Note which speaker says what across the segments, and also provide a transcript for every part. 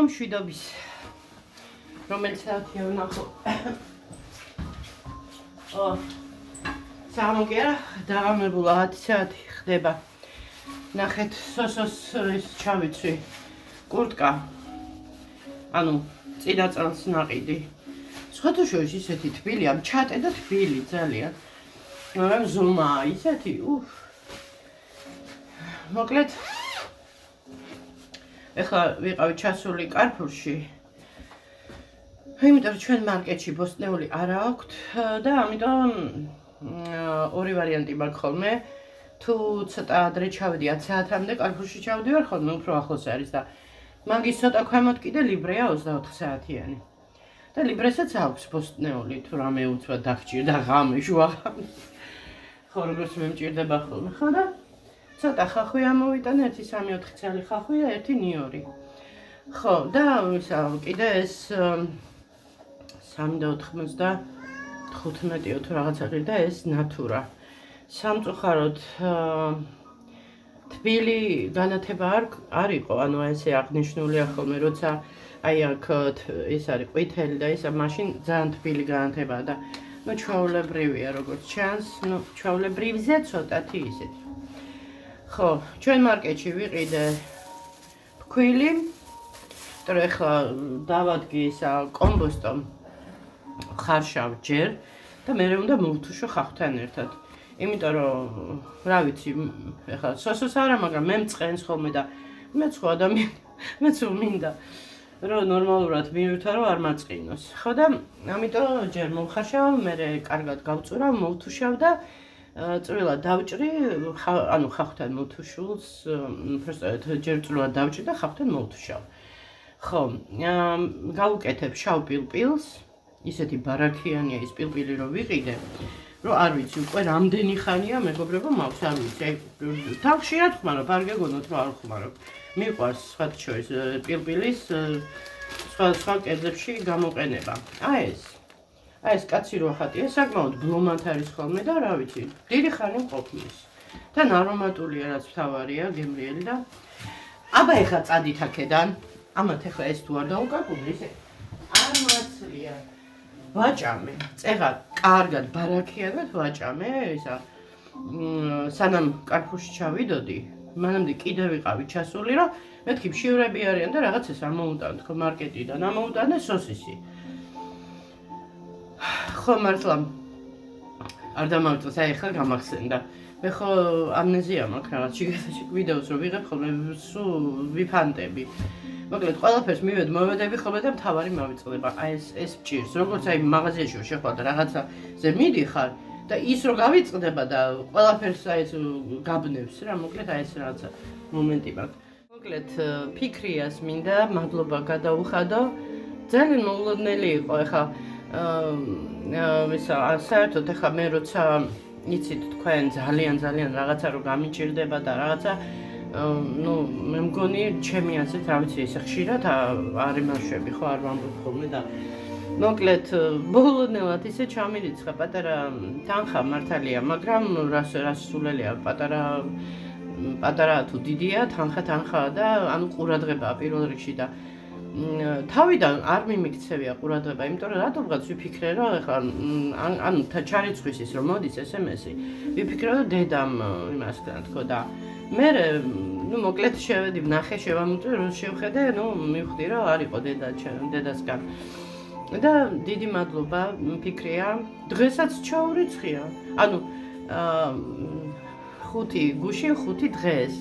Speaker 1: მშვიდობის რომელიც საათია ვნახო სამოგერა დაღამებულა 10 საათი ხდება ნახეთ სოსოს ის ჩავიცვი კურტკა ანუ წინაწელს ნაყიდი სხვათა შორის ისეთი თბილი ამ ჩატე და თბილი ძალიან მაგრამ ზომაა ისეთი მოკლედ ეხლა ვიყავი ჩასული კარფურში იმიტომ რომ ჩვენ მარკეტში ბოსტნეული არ აქვთ და ამიტომ ორი ვარიანტი მაქვს ხოლმე თუ ცოტა ადრე ჩავედი 10 საათამდე კარფურში ჩავდივარ ხოლმე უფრო ახლოს არის და მაგის ცოტა ქვემოთ კიდე ლიბრეა 24 საათიანი და ლიბრესაც აქვს ბოსტნეული თუ რამე უცბად დაგჭირდა ღამე შუაღამე ხო როგორც მე მჭირდება ხოლმე ხო და ცოტა ხახვი ამოვიტანე 1-3-4 წელი ხახვია 1-2 ხო და ისა კიდე ეს 3.95 თუ რაღაცა ყირდა ეს ნატურა სამწუხაროდ თბილი განათება არ იყო ანუ ესე აღნიშნულია ხოლმე როცა აი აქ ეს არის ყვითელი და ისა მაშინ ძალიან თბილი განათებაა და ნუ ჩვეულებრივია როგორც ჩანს ნუ ჩვეულებრივზე ცოტათი ისეთი ხო ჩვენ მარკეტში ვიყიდე ფქვილი იმიტომ რომ ეხლა დავადგი ისა კომბოსტომ ხარშავ ჯერ და მე უნდა მოვთუშო ხახვთან ერთად იმიტომ რომ რა ვიცი ეხლა სოსოს არა მაგრამ მე მწყენს ხოლმე და მე სხვა ადამიანი მეც მინდა რომ ნორმალურად მივივითარო არ მაწყინოს ხო და ამიტომ ჯერ მოვხარშავ მე კარგად გავწურავ მოვთუშავ და წვრილად დავჭრი ანუ ხახვთან მოვთუშულს უბრალოდ ჯერ წვრილად დავჭრი და ხახვთან მოვთუშავ ხო გავუკეთებ შავ პილპილს ისეთი ბარაქიანია ის პილპილი რომ ვიყიდე რომ არ ვიცი უკვე რამდენი ხანია მეგობრებო მაქვს არ ვიცი აი თავში რა ხმარო არ გეგონოთ რომ არ ხმარო მიყვარს სხვათა შორის პილპილის სხვა კერძებში გამოყენება აი ეს კაცი რო ხატია საკმაოდ ბლომად არის ხოლმე და რა ვიცი დიდი ხანი მყოფნის თან არომატულია რაც მთავარია გემრიელი და აბა ეხლა წადით აქედან ამათ ეხლა ეს თუ არ დაუკაკუნე ისე არ მაცლია ვაჭამე წეღა კარგად ბარაქიანად ვაჭამე ისა სანამ კარფურში ჩავიდოდი მანამდე კიდე ვიყავი ჩასული რომ მეთქი მშივრები არიან და რაღაცას ამოუტანთ ხო მარკეტიდან ამოუტანე სოსისი ხო მართლა არ დამავწეს აი ახლა გამახსენდა მე ხო ამნეზია მაქვს რაღაც შიგეცაში ვიდეოს რო ვიღებ ხოლმე სულ ვიფანტები მოკლედ ყველაფერს მოვედები ხოლმე და მთავარი მოვიწყდება აი ეს მჭირს როგორც აი მაღაზიაში რო შეხვალ და რაღაცაზე მიდიხარ და ის რო გავიწყდება და ყველაფერს აი ეს გაბნევს რა მოკლედ აი ეს რაღაცა მომენტი მაქვს მოკლედ ფიქრიას მინდა მადლობა გადაუხადო ძალიან მოულოდნელი იყო ეხლა საერთოდ ეხლა მე როცა იცით თქვენ ძალიან რაღაცა რო გამიჭირდება და რაღაცა ну მე მგონი ჩემი ასეთ რა ვიცი ესე ხშირად არ იმაშვები ხო არ ვამბობ ხოლმე და მოკლედ ბოლოდნელად ისე ჩამირიცხა პატარა თანხა მართალია მაგრამ რას სულელია პატარა თუ დიდია თანხაა და ანუ ყურადღებაა პირველ რიგში და თავიდან არ მიმიქცევია ყურადღება იმიტომ რომ რატომღაც ვიფიქრე რომ ეხლა ანუ ჩარიცხვის ის რომ მოდის SMS-ი ვიფიქრე რომ დედამ იმას თქვა და მე ნუ მოკლედ შევედი ვნახე შევამუწვე რომ შევხედე ნუ მივხვდი რომ არ იყო დედასგან და დიდი მადლობა ფიქრია დღესაც ჩაურიცხია ანუ 5 გუში 5 დღეს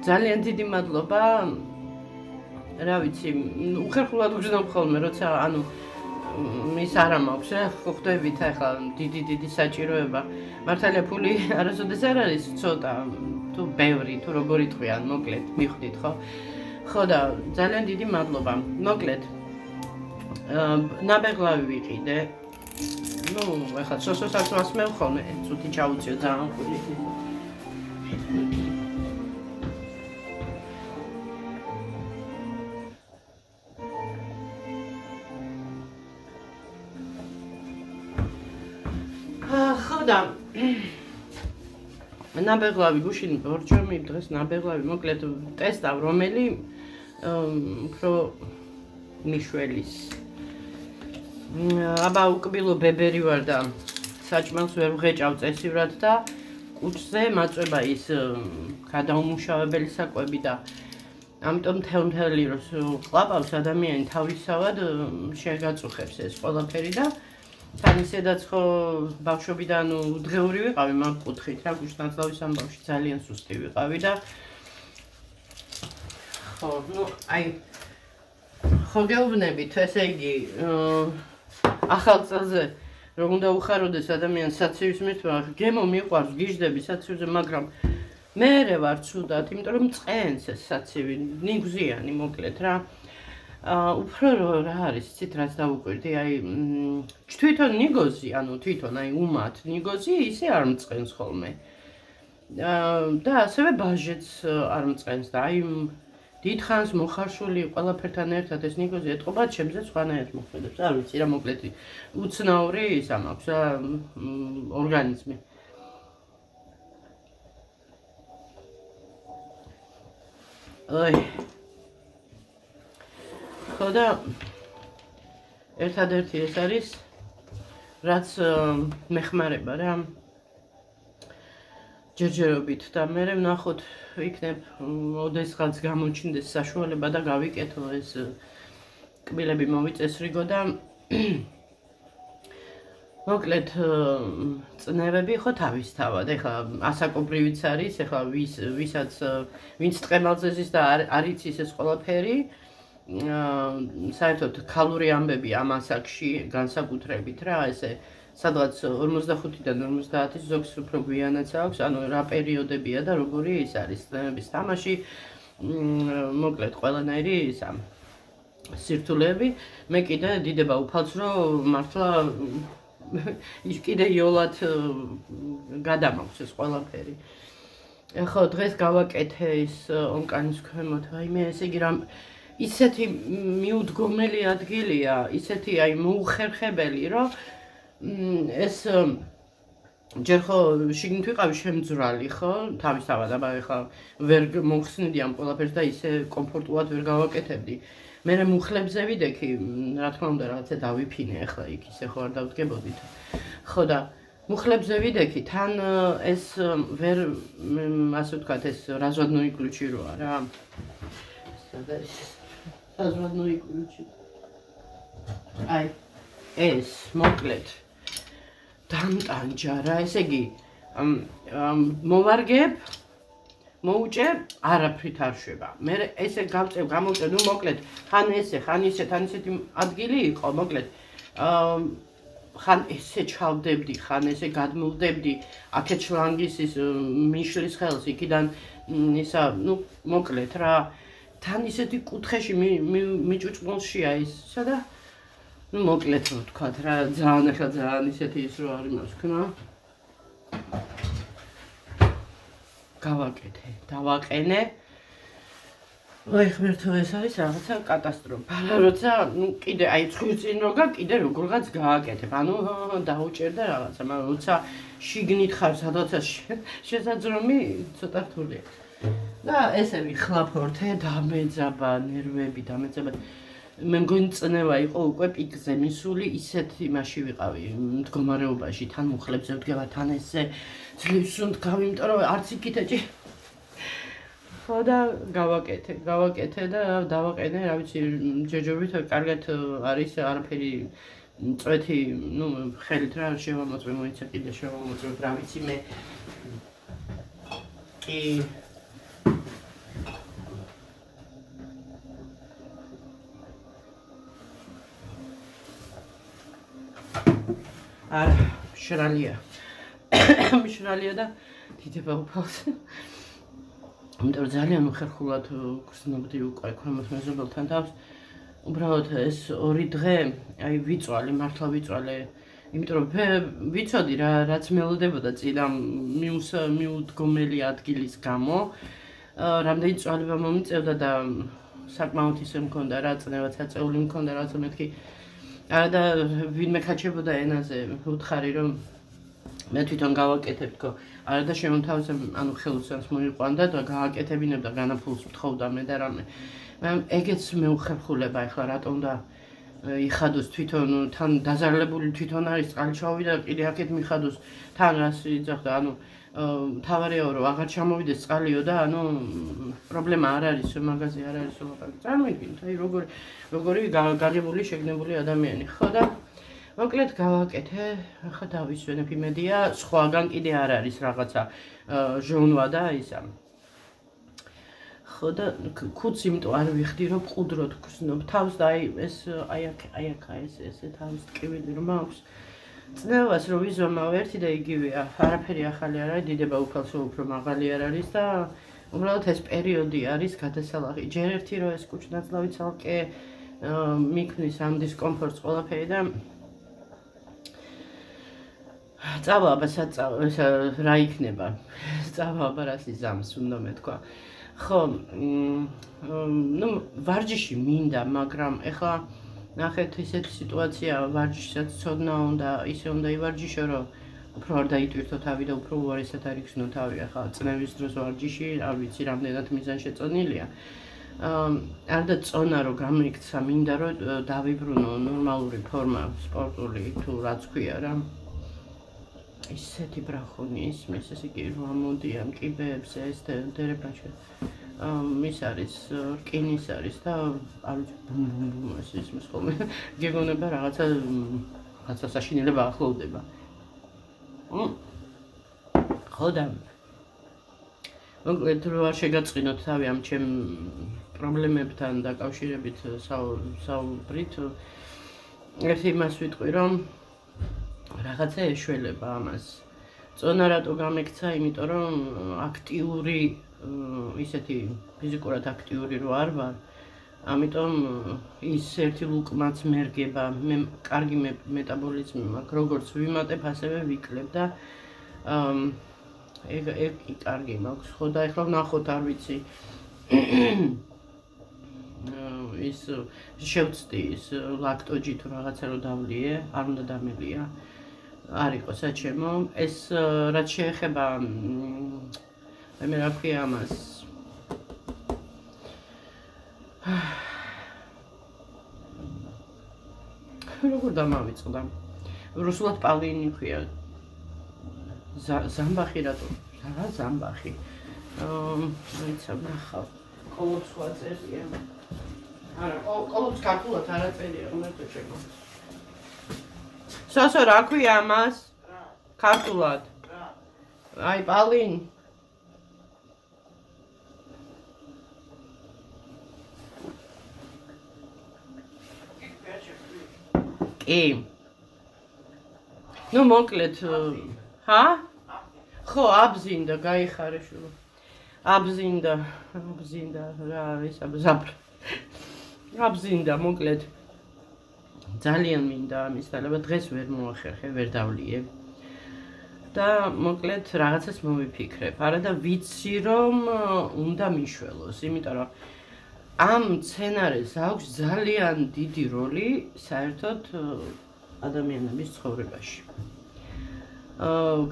Speaker 1: ძალიან დიდი მადლობა რა ვიცი უხერხულად ვჯდობ ხოლმე როცა ანუ ის არ მაქვს რა ხვდებით ახლა დიდი საჭიროება მართალია ფული არასოდეს არ არის ცოტა თუ ბევრი თუ როგორი თქვიან მოკლედ მიხვდით ხო და ძალიან დიდი მადლობა მოკლედ ნაბეღლავი ვიყიდე ну ახლა სოსოსაც ვასმევ ხოლმე ცუდი ჩაუციო ძალიან ხული ხოდა ნაბეღლავი გუშინ ორჯერ მივდრეს ნაბეღლავი მოკლედ ტესტავ რომელი უფრო მიშველის. აბა უკბილო ბებერი ვარ და საჭმელს ვერ ვღეჭავ წესივრად და კუჭზე მაწვება ის გადაუმუშავებელი საკვები და ამიტომ მთელი როს ყლაპავს ადამიანი თავისავად შეგაწუხებს ეს ყველაფერი და თან ისედაც ხო ბავშვობიდან უდღეური ვიყავი მაგ კუთხით რა გუშნაცლავის ამბავში ძალიან სუსტი ვიყავი და ხო ნუ აი ხო გეუბნებით ესე იგი ახალ წელზე რომ უნდა უხაროდეს ადამიანს საცივის მირთვა გემო მიყვარს გიждები საცივზე მაგრამ მე ვარ ცუდად იმიტომ რომ წენს ეს საცივი ნიგზიანი მოკლედ რა უფრო რა არის იცით რაც დავუკვირდი აი თვითონ ნიგოზი ანუ თვითონ აი უმად ნიგოზი ისე არ მწყენს ხოლმე და ასევე ბაჟეც არ მწყენს და აი დიდხანს მოხარშული ყველაფერთან ერთად ეს ნიგოზი ეტყობა ჩემზე სხვანაირად მოხდებს არ ვიცი რა მოკლედ უცნაური ის ამაქვს რა ორგანიზმი აი ხოდა ერთადერთი ეს არის რაც მეხმარება რა ჯერჯერობით და მე ვნახოთ იქნებ ოდესღაც გამოჩნდეს საშუალება და გავიკეთო ეს კბილები მოვიწესრიგო და მოკლედ წნევები ხო თავისთავად ეხლა ასაკობრივიც არის ეხლა ვინც ტყემალზე ზის და არ იცის ეს ყველაფერი საერთოდ ქალური ამბები ამ ასაკში განსაკუთრებით რა ესე სადღაც 45-დან 50-ის ზოგს უფრო გვიანაც აქვს ანუ რა პერიოდებია და როგორი ის არის წნევების თამაში მოკლედ ყველანაირი ისა სირთულეები მე კიდე დიდება უფალს რომ მართლა ის კიდე იოლად გადამაქვს ეს ყველაფერი ხო დღეს გავაკეთე ის ონკანის ქვემოთ რაიმე ესე იგი რამ ისეთი მიუდგომელი ადგილია ისეთი აი მოუხერხებელი რომ ეს ჯერ ხო შიგნით ვიყავი შემძვრალი ხო თავისთავად აბა ეხლა ვერ მოხსნიდი ამ ყველაფერს და ისე კომფორტულად ვერ გავაკეთებდი მე მუხლებზე ვიდექი რა თქმა უნდა რაღაცა დავიფინე ეხლა იქ ისე ხო არ დავდგებოდით ხო და მუხლებზე ვიდექი თან ეს ვერ ასე ვთქვათ ეს რაზვადნოი ключи როა რა რაზვადნოი ключи აი ეს მოკლედ დამტანჯა რა ესე იგი მოვარგებ მოუჭე არაფრით არ შვება მე ესე გავწევ გამოვწევ ნუ მოკლედ ხან ესე ხან ისე თან ისეთი ადგილი იყო მოკლედ ხან ესე ჩავდებდი ხან ესე გადმოვდებდი აქეთ შლანგის ის მიშლის ხელს იქიდან ისა ნუ მოკლედ რა თან ისეთი კუთხეში მიჭუჭმულშია ისა და ნუ მოკლედ რო ვთქვათ რა ძალიან ახლა ძალიან ისეთი ის რო არის მას ქნა გავაკეთე დავაყენე აი ღმერთო ეს არის რაღაცა კატასტროფა რა როცა ნუ კიდე აი წვირწინ როგა კიდე როგორღაც გააკეთებ ანუ დაუჭერ და რაღაცა მაგრამ როცა შიგნით ხარ სადღაცა შესაძრომი ცოტა რთულია და ესე ვიხლაფორთე დამეძაბა ნერვები დამეძაბა მე მგონი წნევა იყო უკვე პიკზე მისული ისეთ იმაში ვიყავი მდგომარეობაში თან მუხლებზე ვდგება თან ესე ძლივს უნდგავი იმიტომ რომ არც იქითეჭი ხო და გავაკეთე და დავაყენე რა ვიცი ჯერჯერობით კარგად არის არაფერი წვეთი ნუ ხელით რა შევამოწმე მოიცა კიდე შევამოწმე რა ვიცი მე კი არა მშრალია და დიდება უფალს იმიტომ რომ ძალიან უხერხულად გრძნობდი უკვე ქვემოთ მეზობელთან თავს უბრალოდ ეს ორი დღე აი ვიწვალე მართლა ვიწვალე იმიტომ რომ ვიცოდი რაც მელოდებოდა წინა მიუდგომელი ადგილის გამო რამდენი წვალება მომიწევდა და საკმაოდ ისე მქონდა რა წნევაც აწეული მქონდა რაც მეთქი არა და ვინმე ხაჩებოდა ენაზე ვუთხარი რომ მე თვითონ გავაკეთებ თქო არა და შემოთავაზე ანუ ხელოსანს მოიყვანდა და გააკეთებინებდა განაფულს მთხოვდა მე და რამე ეგეც მეუხერხულება ახლა რატომ და იხადოს თვითონ თან დაზარალებული თვითონ არის წყალი ჩავიდა კიდე აქეთ მიხადოს თან რას იძახდა ანუ თავარია რომ აღარ ჩამოვიდეს წყალიო და ანუ პრობლემა არ არის მაგაზე არ არის ლაპარაკი წარმოიდგინეთ აი როგორი გაგებული შეგნებული ადამიანი ხო და მოკლედ გავაკეთე ახლა დავისვენებ იმედია სხვაგან კიდე არ არის რაღაცა ჟონვა და ისა ხო და ქუც იმიტომ არ ვიხდი რომ ყუდროდ გრძნობ თავს და აი ეს აი აქ ესე თავს ტკივილი რომ აქვს წნევას რომ ვიზომავ ერთი და იგივეა არაფერი ახალი არ არის დიდება უფალსო უფრო მაღალი არ არის და უბრალოდ ეს პერიოდი არის გადასალახი ჯერ ერთი რომ ეს კუჭნაცლავი ცალკე მიქმნის ამ დისკომფორტს ყველაფერი და წავა რა იქნება წავა რას იზამს უნდა მეთქვა ხო ნუ ვარჯიში მინდა მაგრამ ეხლა ნახეთ ისეთი სიტუაცია ვარჯიშსაც ცოდნა უნდა ისე უნდა ივარჯიშო რომ უფრო არ დაიტვირთო თავი და უფრო უარესად არ იქნო თავი ახლა წნევის დროს ვარჯიში არ ვიცი რამდენად მიზანშეწონილია არ და წონა რომ გამოიქცა მინდა რომ დავიბრუნო ნორმალური ფორმა სპორტული თუ რაც ქვია რა ისეთი ბრახონი ისმის ესე იგი რომ ამოდიან კიბეებზე ეს დერეფანჩე ის არის რკინის არის და არ ვიცი ბუმ ეს ისმის ხოლმე გეგონება რაღაცა საშინელება ახლოვდება ხო და მოკლედ რომ არ შეგაწყინოთ თავი ამ ჩემ პრობლემებთან დაკავშირებით საუბრით ერთი იმას ვიტყვი რომ რაღაცა ეშველება ამას წონა რატო გამექცა იმიტომ რომ აქტიური ისეთი ფიზიკურად აქტიური რო არ ვარ ამიტომ ის ერთი ლუკმაც მერგება მე კარგი მეტაბოლიზმი მაქვს როგორც ვიმატებ ასევე ვიკლებ და ეგ კარგი მაქვს ხო და ეხლა ვნახოთ არ ვიცი ის შევწდი ის ლაქტოჯი თუ რაღაცა რო დავლიე არ უნდა დამელია არ იყო საჩემო ეს რაც შეეხება მე რა ქვია ამას როგორ დამავიწყდა რუსულად პალინი ქვია ზამბახი რატო რა ზამბახი ვიცი ნახავ ყოველ სხვა წერია არა ყოველ ქართულად არა წერია უნდა შეჩეკო სოსო რა ქვია ამას ქართულად აი პალინი კი ნუ მოკლედ ჰა ხო აბზინდა გაიხარე შულო აბზინდა რა არის აბზინდა მოკლედ ძალიან მინდა ამის თალება დღეს ვერ მოახერხე ვერ დავლიე და მოკლედ რაღაცას მოვიფიქრებ არა და ვიცი რომ უნდა მიშველოს იმიტომ რომ ამ სცენარეს აქვს ძალიან დიდი როლი საერთოდ ადამიანების ცხოვრებაში.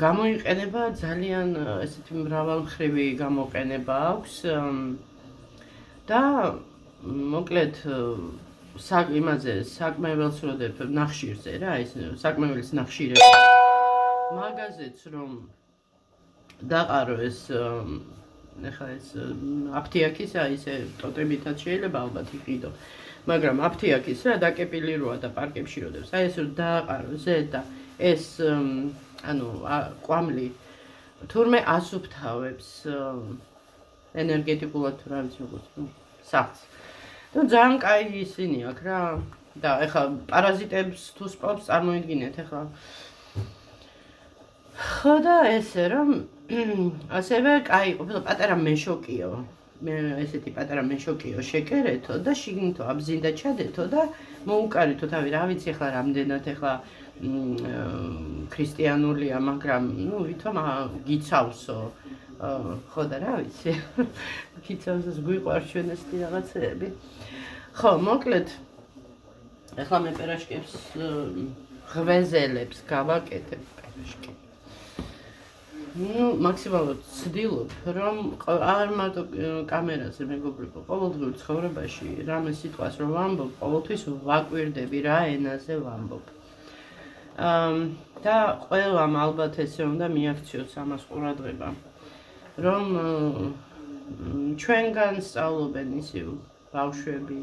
Speaker 1: გამოიყენება ძალიან ესეთი მრავალმხრივი გამოყენება აქვს და მოკლედ იმაზე საკმეველს როდებ ნახშირზე რა ეს საკმეველის ნახშირები მაგაზეც რომ დაყარო ეს ეხლა ეს აფთიაქისა ისე ტოტებითაც შეიძლება ალბათ იყიდო მაგრამ აფთიაქის რა დაკეპილი როა და პარკებში როდებს აი ეს რომ დააყარო ზედა ეს ანუ კვამლი თურმე ასუფთავებს ენერგეტიკულად თუ რა ვიცი როგორც საფს და ძალიან კაი ისინი აქვს რა და ეხლა პარაზიტებს თუ სპობს წარმოიდგინეთ ეხლა ხო და ესე რომ ასევე კაი ყოფილა პატარა მეშოკიო მე ესეთი პატარა მეშოკიო შეკერეთო და შიგნითო აბზინდა ჩადეთო და მოუკარითო თავი რა ვიცი ეხლა რამდენად ეხლა ქრისტიანულია მაგრამ ნუ ვითომ გიცავსო ხო და რა ვიცი გიცავს გვიყვარს ჩვენ ესეთი რაღაცეები ხო მოკლედ ეხლა მე პერაშკებს ღვეზელებს გავაკეთებ პერაშკი ну, მაქსიმალურად ვცდილობ, რომ არ მარტო კამერაზე მეგობრებო, ყოველდღიურ ცხოვრებაში რამე სიტყვას რომ ვამბობ, ყოველთვის ვაკვირდები რა ენაზე ვამბობ. და ყველამ ალბათ ესე უნდა მიაქციოს ამას ყურადღება, რომ ჩვენგან სწავლობენ ისევ ბავშვები.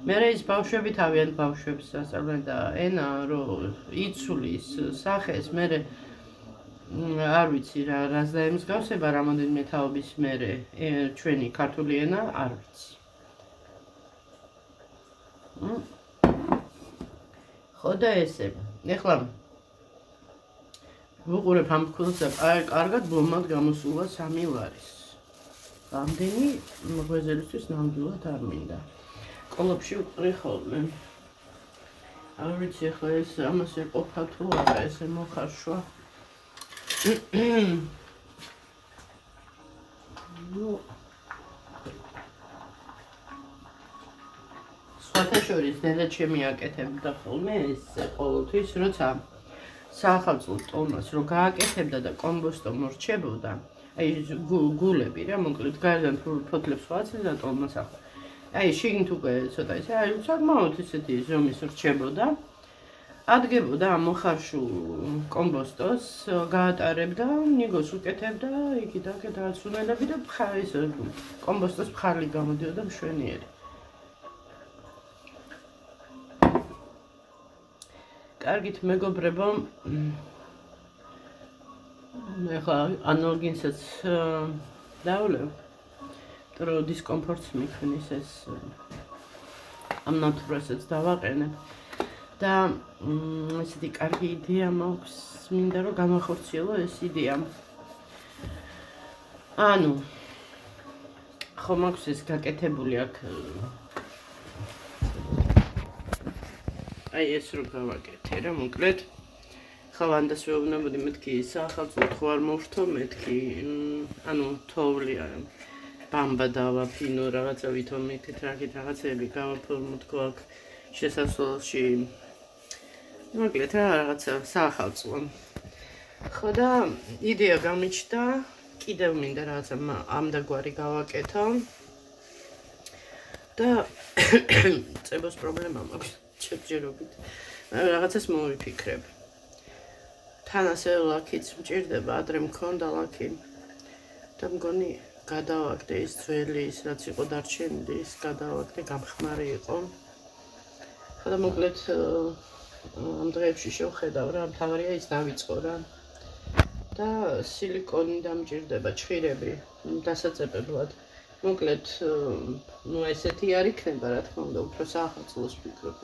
Speaker 1: მე ის ბავშვები თავიანთ ბავშვებს ასწავლენ და ენა რომ იცulis სახეს მე არ ვიცი რას დაემსგავსება რამოდენიმე თაობის მერე ჩვენი ქართული ენა არ ვიცი. ხო და ესე. ეხლა ვუყურებ ამ ფქვილს და კარგად ბლომად გამოსულა 3 ლარის. რამდენი მღვეზელისთვის ნამდვილად არ მინდა. ყოლებში ვყრი ხოლმე. არ ვიცი ეხლა ეს ამას ეყოფა თუ არა ესე მოხარშვა. სხვათა შორის დედა ჩემი აკეთებდა ხოლმე ეს ყოველთვის, როცა საახალწლო ტომას რო გააკეთებდა და კომბოსტო მორჩებოდა, აი გულები რა, მოკლედ გარედან ფოთლებს ვაცლიდა ტომას ახლა. აი შიგნით უკვე ცოტა ისე, აი საკმაოდ ისეთი ზომის რჩებოდა. ადგებოდა ამ მოხარშულ კომბოსტოს, გაატარებდა, ნიგოს უკეთებდა, იქით-აქეთ დაცუნელები და ის კომბოსტოს ფხალი გამოდიოდა მშვენიერი. კარგით მეგობრებო, ეხლა ანალგინსაც დავლევ, რომ დისკომფორტს მიქმნის ეს ამ ნატურასაც დავაყენებ. და ესეთი კარგი იდეა მაქვს, მინდა რომ გამახორციელო ეს იდეა. ანუ ხომ მაქვს ეს გაკეთებული აქ აი ეს რო გავაკეთე რა, მოკლედ ხავანდას ვეუბნებოდი მეთქი საახალწლო თუ არ მოვრთო, მეთქი ანუ თოვლი არა ბამბა დავაფინო რაღაცა ვითომ მეთქით რაღაცები გავაფორმო აქ შესასვლელში მოკლედ რა რაღაცა საახალწლო. ხო და იდეა გამიჩნდა, კიდევ მინდა რაღაცა ამდაგვარი გავაკეთო და წებოს პრობლემა მაქვს ჩებჯერობით. რაღაცას მოვიფიქრებ. თან ასე ლაქიც მჭირდება, ადრე მქონდა ლაქი და მგონი გადავაგდე ის ძველი ის რაც იყო დარჩენილი, ის გადავაგდე, გამხმარი იყო. ხო და მოკლედ ამ დღეებში შევხედავ რა, მთავარია ის დავიწყო რა. და სილიკონი დამჭირდება, ჩხირები, დასაწებებლად. მოკლედ, ну ესეთი არ იქნება, რა თქმა უნდა, უფრო საახალწლოს ვფიქრობ.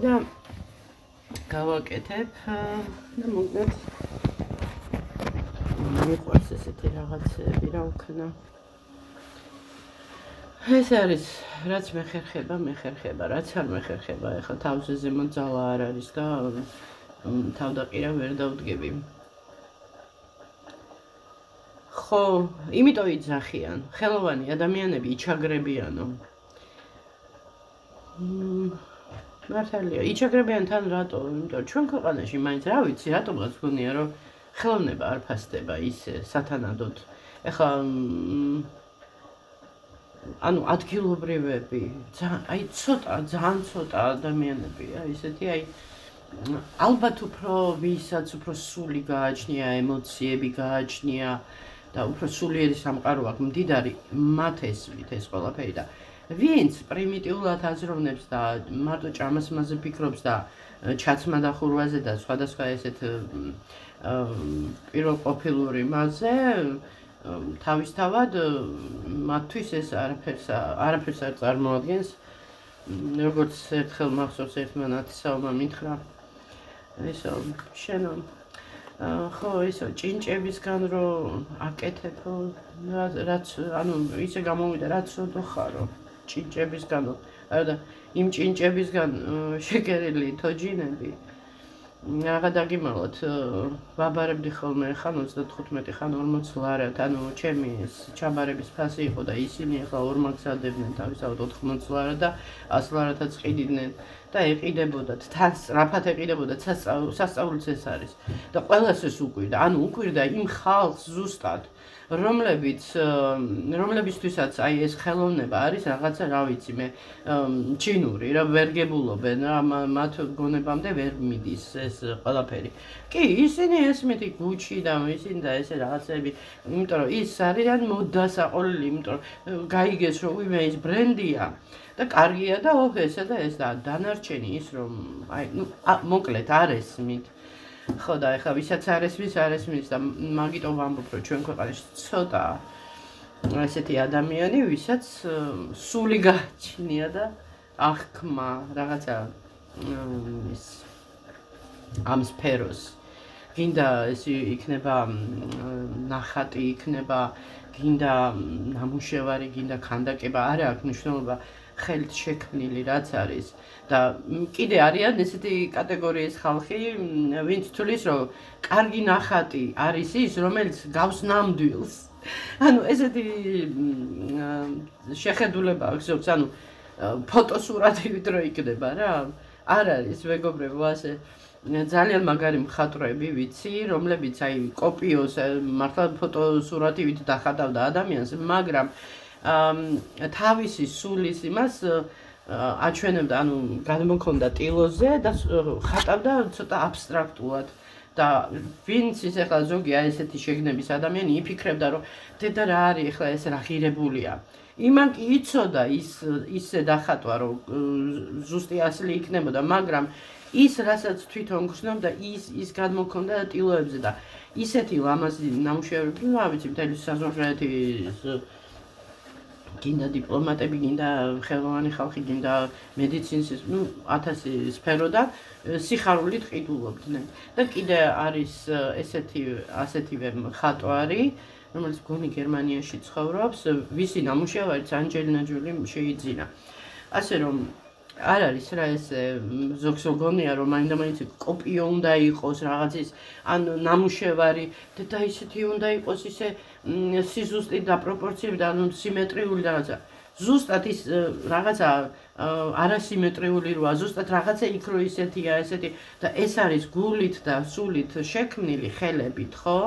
Speaker 1: და გავაკეთებ და მოკლედ მიყვარს ესეთი რაღაცები რა ვქნა. ეს არის რაც მეხერხება, რაც არ მეხერხება, ეხლა თავზე ზემოთ ძალა არ არის და თავდაყირა ვერ დავდგები. ხო, იმიტომ იძახიან, ხელოვანი ადამიანები იჩაგრებიანო. მართალია, იჩაგრებიან თან რატო? იმიტომ ჩვენ ქვეყანაში მაინც რა ვიცი, რატომღაც გონია რომ ხელოვნება არ ფასდება ისე სათანადოდ. ეხლა ანუ ადგილობრივები, აი ძალიან ცოტა ადამიანებია, ისეთი აი ალბათ უფრო ვისაც უფრო სული გააჩნია, ემოციები გააჩნია და უფრო სულიერი სამყარო აქვს, მდიდარი მათ ესვით ეს ყველაფერი და ვინც პრიმიტიულად აზროვნებს და მარტო ჭამასმაზე ფიქრობს და ჩაცმა და ხურვაზე და სხვადასხვა ესეთ პიროყოფილური მასზე თავისთავად მათთვის ეს არაფერს არ წარმოადგენს. როგორც ერთხელ მახსოვს ერთმა ნათესაობამ მითხრა ესო შენო ხო ისო ჭინჭებისგან რომ აკეთებ რაც ანუ ისე გამოვიდა რაც სოდო ხარო ჭინჭებისგან და იმ ჭინჭებისგან შეგერილი თოჯინები Raga dagimалот ვაბარებდი ხოლმე ხან 35 ხან 40 ლარად, ანუ ჩემი ჩაბარების ფასი იყო და ისინი ახლა 2 მაგზადებდნენ თავისავად 80 ლარად და 100 ლარადაც ყიდიდნენ და ეყიდებოდათ თან რაფათ ეყიდებოდათ სასწაულიც ეს არის და ყველას ეს უკვირდა, ანუ უკვირდა იმ ხალხს ზუსტად რომლებისთვისაც აი ეს ხელოვნება არის რაღაცა რა ვიცი მე ჩინური რა ვერ გებულობენ რა მათ გონებამდე ვერ მიდის ეს ყველაფერი. კი, ისინი ესმითი გუჩი და ისინი და ესე რაღაცები, იმიტომ რომ ის არიან მოდასაყოლილი, იმიტომ რომ გაიგეს რომ ვიმე ის ბრენდია და კარგია და ესა და ეს და დანარჩენი ის რომ აი ნუ მოკლედ არ ესმით. ხო და ეხლა ვისაც არ ესმის და მაგიტომ ვამბობ რომ ჩვენ ქვეყანაში ცოტა ესეთი ადამიანი ვისაც სული გააჩნია და აღქმა რაღაცა ის ამ სფეროს გინდა ეს იქნება ნახატი იქნება გინდა ნამუშევარი გინდა ქანდაკება არა აქვს მნიშვნელობა ხელით შექმნილი რაც არის და კიდე არიან ესეთი კატეგორიის ხალხი ვინც თulis რომ კარგი ნახატი არის ის რომელიც გავს ნამდვილს ანუ ესეთი შეხედულება აქვს ზოგს ანუ ფოტოსურათივით რო იქნება რა არ არის მეგობრებო ასე ძალიან მაგარი მხატვრები ვიცი რომლებიც აი კოპიოს მართლა ფოტოსურათივით დახატავდა ადამიანს მაგრამ თავისი სულის იმას აჩვენებდა ანუ გადმოქონდა ტილოზე და ხატავდა ცოტა აბსტრაქტულად და ვინც ის ახლა ზოგი აი ესეთი შეგნების ადამიანი იფიქრებდა რომ დედა რა არის ახლა ეს რა ღირებულია იმან კი იცოდა ისე დახატვა რომ ზუსტი ასლი იქნებოდა მაგრამ ის რასაც თვითონ გრძნობდა ის გადმოქონდა ტილოებზე და ისეთი ლამაზი ნამუშევრები რა ვიცი მთელი საზღვარგარეთის გინდა დიპლომატები, გინდა ხელოვანი ხალხი, გინდა მედიცინის, ну 1000 სფეროდან სიხარულით ყიდულობდნენ. და კიდე არის ასეთივე მხატვარი, რომელიც გონი გერმანიაში ცხოვრობს, ვისი ნამუშევარიც ანჯელინა ჯოლი შეიძინა. ასე რომ არ არის რა ეს ზოგს გონია რომ მაინდა-მაინც კოპიო უნდა იყოს რაღაცის ან ნამუშევარი და ისეთი უნდა იყოს ისე სიზუსტი და პროპორციები და ანუ სიმეტრიული რაღაცა ზუსტად ის რაღაცა არასიმეტრიული როა ზუსტად რაღაცა იქ რო ისეთია ესეთი და ეს არის გულით და სულით შექმნილი ხელებით ხო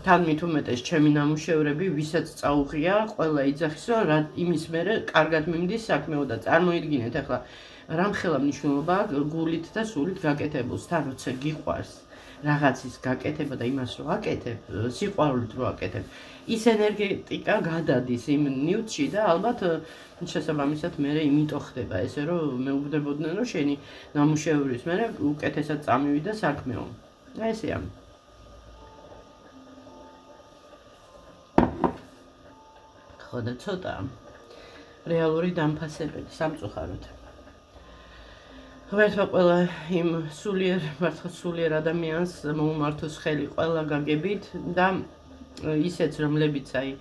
Speaker 1: თან მით უმეტეს ჩემი ნამუშევრები ვისაც წაუღია ყველა იძახის რომ იმის მერე კარგად მიმდის საქმეო და წარმოიდგინეთ ახლა რამხელა მნიშვნელობა გულით და სულით გაკეთებულს თან როცა გიყვარს რაღაცის გაკეთება და იმას რო აკეთებ სიყვარულით რო აკეთებ ის ენერგეტიკა გადადის იმ ნიუტში და ალბათ შესაბამისად მერე იმიტომ ხდება ესე რომ მეუბნებოდნენ რომ შენი ნამუშევრის მერე უკეთესად წამივიდა საქმეო ესეა ხო და ცოტა რეალური დამფასებელი სამწუხაროდ ღმერთმა ყველა იმ სულიერ ადამიანს მოუმართოს ხელი ყველა გაგებით და ისეც რომლებიც აი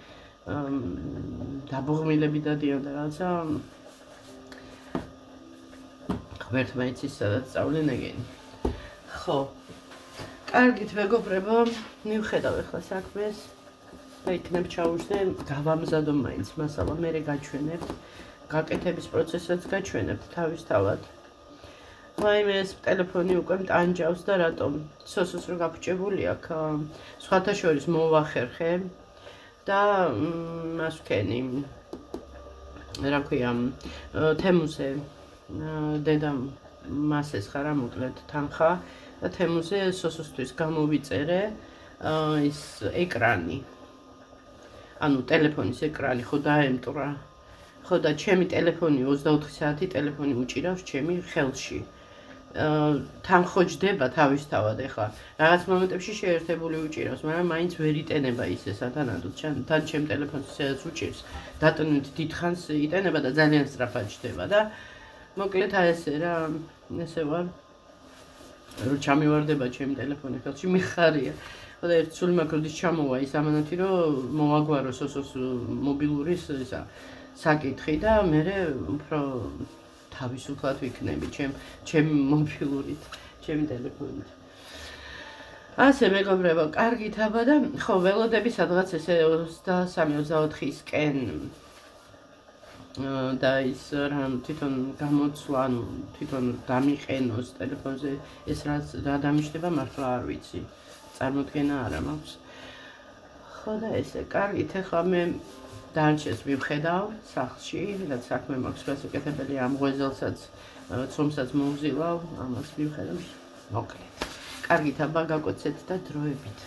Speaker 1: დაბოღმილები დადიან და რაღაცა ღმერთმა იცის სადაც სწავლენ ეგენი ხო კარგით მეგობრებო მივხედავ ახლა საქმეს და იქნებ ჩაუშვდე გავამზადო მაინც მასალა მერე გაჩვენებთ გაკეთების პროცესაც გაჩვენებთ თავისთავად ვაიმე ეს ტელეფონი უკვე მტანჯავს და რატომ სოსოს რო გაფუჭებული აქვს სხვათა შორის მოვახერხე და მას ვქენი რა ქვია თემუზე დედამ მას ესხარა მოკლედ თანხა და თემუზე სოსოსთვის გამოვიწერე ის ეკრანი ანუ ტელეფონის ეკრანი ხო დაემტრა ხო და ჩემი ტელეფონი 24 საათი ტელეფონი უჭირავს ჩემი ხელში თან ხოჯდება თავისთავად ეხლა რაღაც მომენტებში შეერთებული უჭირავს მაგრამ მაინც ვერ იტენება ისე სათანადოდ თან ჩემ ტელეფონს ისედაც უჭირს დატანით დიდხანს იტენება და ძალიან სწრაფად ჯდება და მოკლედ აი ესე რა ესე ვარ რომ ჩამივარდება ჩემი ტელეფონი ხელში მიხარია და ერთ სულ მაკროდის ჩამოვა ის ამანათი რომ მოვაგვარო სოსოს მობილურის ისა საკითხი და მე უფრო თავისუფლად ვიქნები ჩემ მობილურით ჩემი ტელეფონით. ასე მეგობრებო, კარგით აბა და ხო, ველოდები სადღაც ესე 23-24-ისკენ და ის რა თვითონ გამოცვლა, ანუ თვითონ დამიყენოს ტელეფონზე ეს რა დამიშნება მართლა არ ვიცი. წარმოდგენა არა მაქვს. ხო და ესე, კარგით, ახლა მე დარჩეს მივხედავ სახლში, რაც საქმე მაქვს გასაკეთებელი ამ ღვეზელსაც, ცომსაც მოვზილავ, ამას მივხედავ, მოკლედ. კარგით, აბა გაკოცეთ და დროებით.